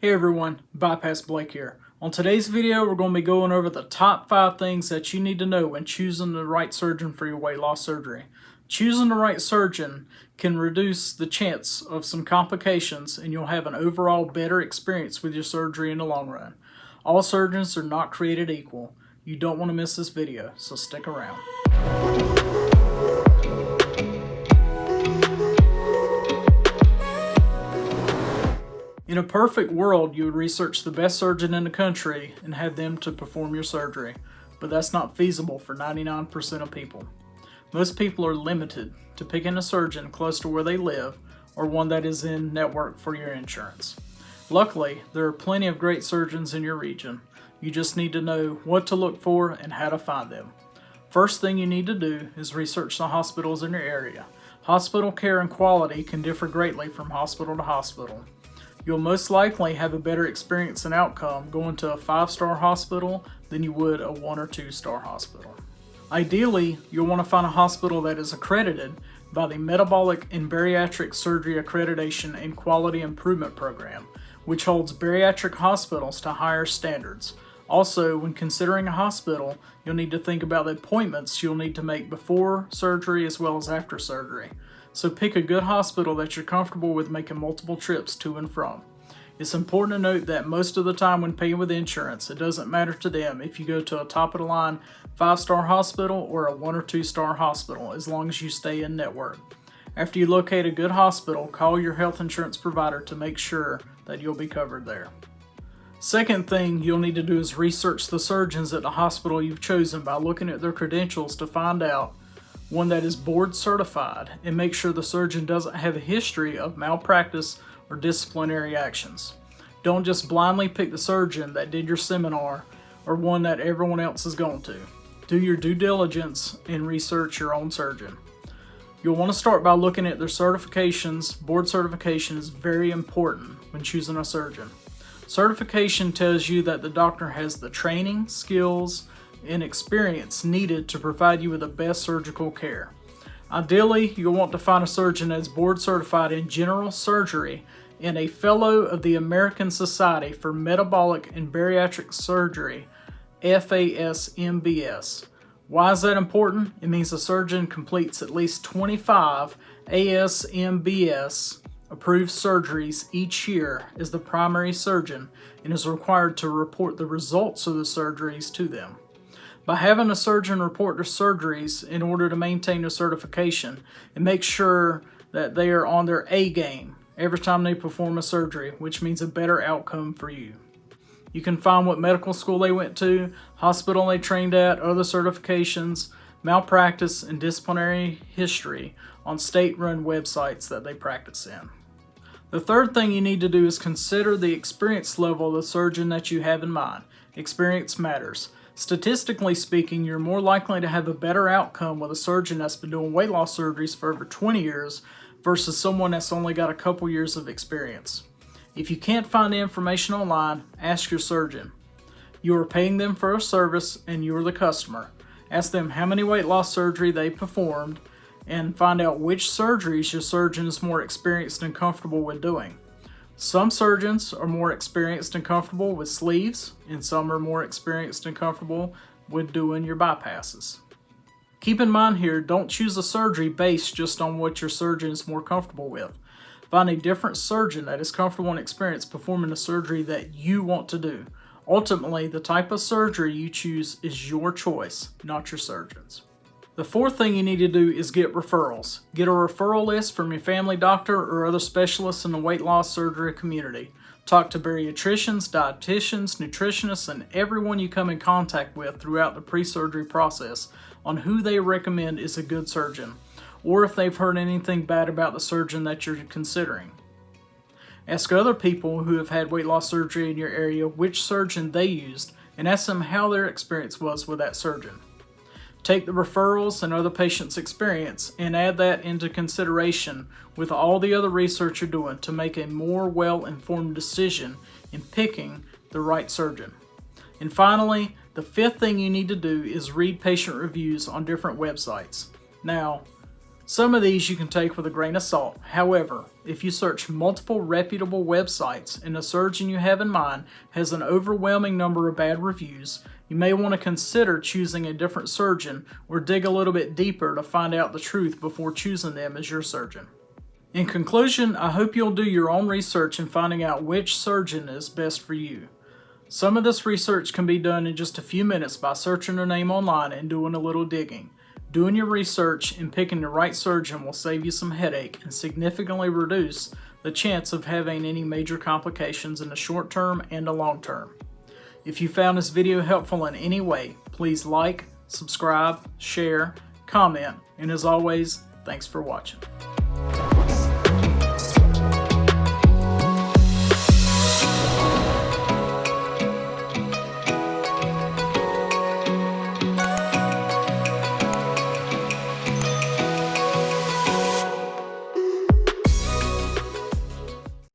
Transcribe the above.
Hey everyone, Bypass Blake here. On today's video, we're going to be going over the top 5 things that you need to know when choosing the right surgeon for your weight loss surgery. Choosing the right surgeon can reduce the chance of some complications and you'll have an overall better experience with your surgery in the long run. All surgeons are not created equal. You don't want to miss this video, so stick around. In a perfect world, you would research the best surgeon in the country and have them to perform your surgery, but that's not feasible for 99% of people. Most people are limited to picking a surgeon close to where they live or one that is in network for your insurance. Luckily, there are plenty of great surgeons in your region. You just need to know what to look for and how to find them. First thing you need to do is research the hospitals in your area. Hospital care and quality can differ greatly from hospital to hospital. You'll most likely have a better experience and outcome going to a 5-star hospital than you would a 1 or 2-star hospital. Ideally, you'll want to find a hospital that is accredited by the Metabolic and Bariatric Surgery Accreditation and Quality Improvement Program, which holds bariatric hospitals to higher standards. Also, when considering a hospital, you'll need to think about the appointments you'll need to make before surgery as well as after surgery. So pick a good hospital that you're comfortable with making multiple trips to and from. It's important to note that most of the time when paying with insurance, it doesn't matter to them if you go to a top-of-the-line 5-star hospital or a 1 or 2-star hospital, as long as you stay in network. After you locate a good hospital, call your health insurance provider to make sure that you'll be covered there. Second thing you'll need to do is research the surgeons at the hospital you've chosen by looking at their credentials to find out one that is board certified and make sure the surgeon doesn't have a history of malpractice or disciplinary actions. Don't just blindly pick the surgeon that did your seminar or one that everyone else is going to. Do your due diligence and research your own surgeon. You'll want to start by looking at their certifications. Board certification is very important when choosing a surgeon. Certification tells you that the doctor has the training, skills, and experience needed to provide you with the best surgical care. Ideally, you'll want to find a surgeon that's board certified in general surgery and a fellow of the American Society for Metabolic and Bariatric Surgery, FASMBS. Why is that important? It means the surgeon completes at least 25 ASMBS approved surgeries each year as the primary surgeon and is required to report the results of the surgeries to them. By having a surgeon report their surgeries in order to maintain their certification, it makes sure that they are on their A game every time they perform a surgery, which means a better outcome for you. You can find what medical school they went to, hospital they trained at, other certifications, malpractice, and disciplinary history on state-run websites that they practice in. The third thing you need to do is consider the experience level of the surgeon that you have in mind. Experience matters. Statistically speaking, you're more likely to have a better outcome with a surgeon that's been doing weight loss surgeries for over 20 years versus someone that's only got a couple years of experience. If you can't find the information online, ask your surgeon. You are paying them for a service and you are the customer. Ask them how many weight loss surgery they performed and find out which surgeries your surgeon is more experienced and comfortable with doing. Some surgeons are more experienced and comfortable with sleeves, and some are more experienced and comfortable with doing your bypasses. Keep in mind here, don't choose a surgery based just on what your surgeon is more comfortable with. Find a different surgeon that is comfortable and experienced performing the surgery that you want to do. Ultimately, the type of surgery you choose is your choice, not your surgeon's. The fourth thing you need to do is get referrals. Get a referral list from your family doctor or other specialists in the weight loss surgery community. Talk to bariatricians, dietitians, nutritionists, and everyone you come in contact with throughout the pre-surgery process on who they recommend is a good surgeon, or if they've heard anything bad about the surgeon that you're considering. Ask other people who have had weight loss surgery in your area which surgeon they used, and ask them how their experience was with that surgeon. Take the referrals and other patients' experience and add that into consideration with all the other research you're doing to make a more well-informed decision in picking the right surgeon. And finally, the fifth thing you need to do is read patient reviews on different websites. Now, Some of these you can take with a grain of salt. However, if you search multiple reputable websites and the surgeon you have in mind has an overwhelming number of bad reviews, you may want to consider choosing a different surgeon or dig a little bit deeper to find out the truth before choosing them as your surgeon. In conclusion, I hope you'll do your own research in finding out which surgeon is best for you. Some of this research can be done in just a few minutes by searching their name online and doing a little digging. Doing your research and picking the right surgeon will save you some headache and significantly reduce the chance of having any major complications in the short term and the long term. If you found this video helpful in any way, please like, subscribe, share, comment, and as always, thanks for watching.